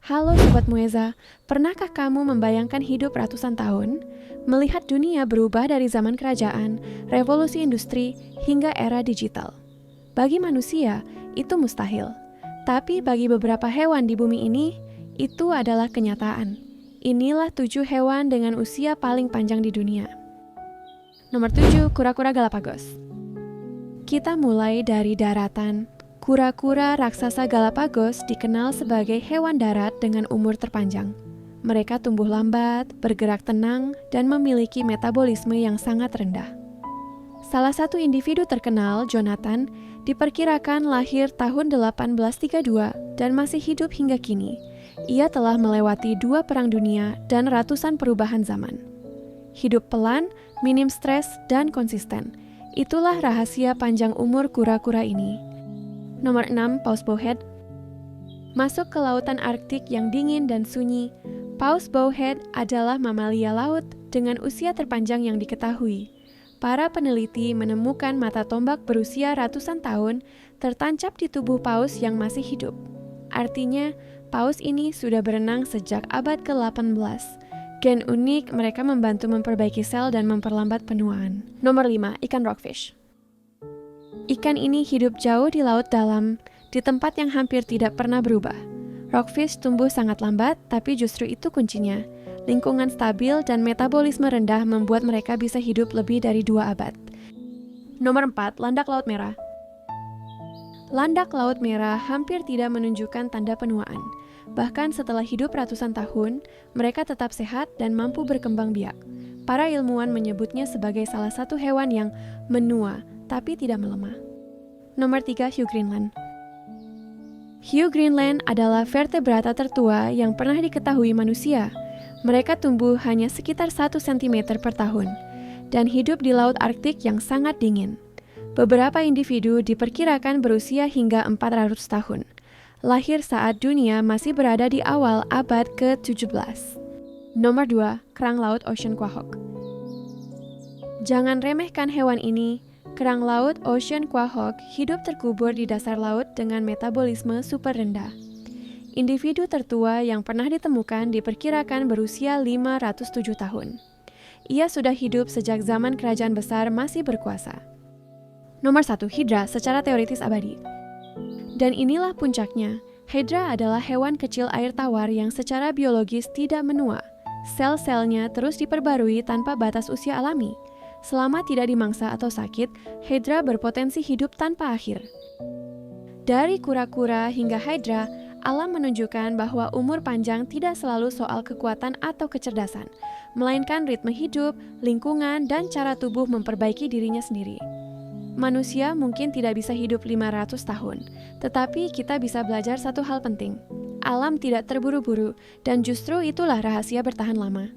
Halo Sobat Mueza, pernahkah kamu membayangkan hidup ratusan tahun? Melihat dunia berubah dari zaman kerajaan, revolusi industri, hingga era digital. Bagi manusia, itu mustahil. Tapi bagi beberapa hewan di bumi ini, itu adalah kenyataan. Inilah 7 hewan dengan usia paling panjang di dunia. Nomor 7, kura-kura Galapagos. Kita mulai dari daratan. Kura-kura raksasa Galapagos dikenal sebagai hewan darat dengan umur terpanjang. Mereka tumbuh lambat, bergerak tenang, dan memiliki metabolisme yang sangat rendah. Salah satu individu terkenal, Jonathan, diperkirakan lahir tahun 1832 dan masih hidup hingga kini. Ia telah melewati 2 perang dunia dan ratusan perubahan zaman. Hidup pelan, minim stres, dan konsisten. Itulah rahasia panjang umur kura-kura ini. Nomor 6, Paus Bowhead. Masuk ke lautan Arktik yang dingin dan sunyi, Paus Bowhead adalah mamalia laut dengan usia terpanjang yang diketahui. Para peneliti menemukan mata tombak berusia ratusan tahun tertancap di tubuh paus yang masih hidup. Artinya, paus ini sudah berenang sejak abad ke-18. Gen unik mereka membantu memperbaiki sel dan memperlambat penuaan. Nomor 5, ikan rockfish. Ikan ini hidup jauh di laut dalam, di tempat yang hampir tidak pernah berubah. Rockfish tumbuh sangat lambat, tapi justru itu kuncinya. Lingkungan stabil dan metabolisme rendah membuat mereka bisa hidup lebih dari 2 abad. Nomor 4, landak laut merah. Landak laut merah hampir tidak menunjukkan tanda penuaan. Bahkan setelah hidup ratusan tahun, mereka tetap sehat dan mampu berkembang biak. Para ilmuwan menyebutnya sebagai salah satu hewan yang menua, tapi tidak melemah. Nomor 3, hiu Greenland. Hiu Greenland adalah vertebrata tertua yang pernah diketahui manusia. Mereka tumbuh hanya sekitar 1 cm per tahun, dan hidup di laut Arktik yang sangat dingin. Beberapa individu diperkirakan berusia hingga 400 tahun. Lahir saat dunia masih berada di awal abad ke-17. Nomor 2, kerang laut Ocean Quahog. Jangan remehkan hewan ini. Kerang laut Ocean Quahog hidup terkubur di dasar laut dengan metabolisme super rendah. Individu tertua yang pernah ditemukan diperkirakan berusia 507 tahun. Ia sudah hidup sejak zaman kerajaan besar masih berkuasa. Nomor 1, Hydra secara teoritis abadi. Dan inilah puncaknya. Hydra adalah hewan kecil air tawar yang secara biologis tidak menua. Sel-selnya terus diperbarui tanpa batas usia alami. Selama tidak dimangsa atau sakit, Hydra berpotensi hidup tanpa akhir. Dari kura-kura hingga Hydra, alam menunjukkan bahwa umur panjang tidak selalu soal kekuatan atau kecerdasan, melainkan ritme hidup, lingkungan, dan cara tubuh memperbaiki dirinya sendiri. Manusia mungkin tidak bisa hidup 500 tahun, tetapi kita bisa belajar satu hal penting. Alam tidak terburu-buru, dan justru itulah rahasia bertahan lama.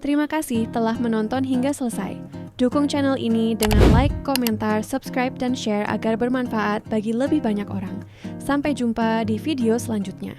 Terima kasih telah menonton hingga selesai. Dukung channel ini dengan like, komentar, subscribe, dan share agar bermanfaat bagi lebih banyak orang. Sampai jumpa di video selanjutnya.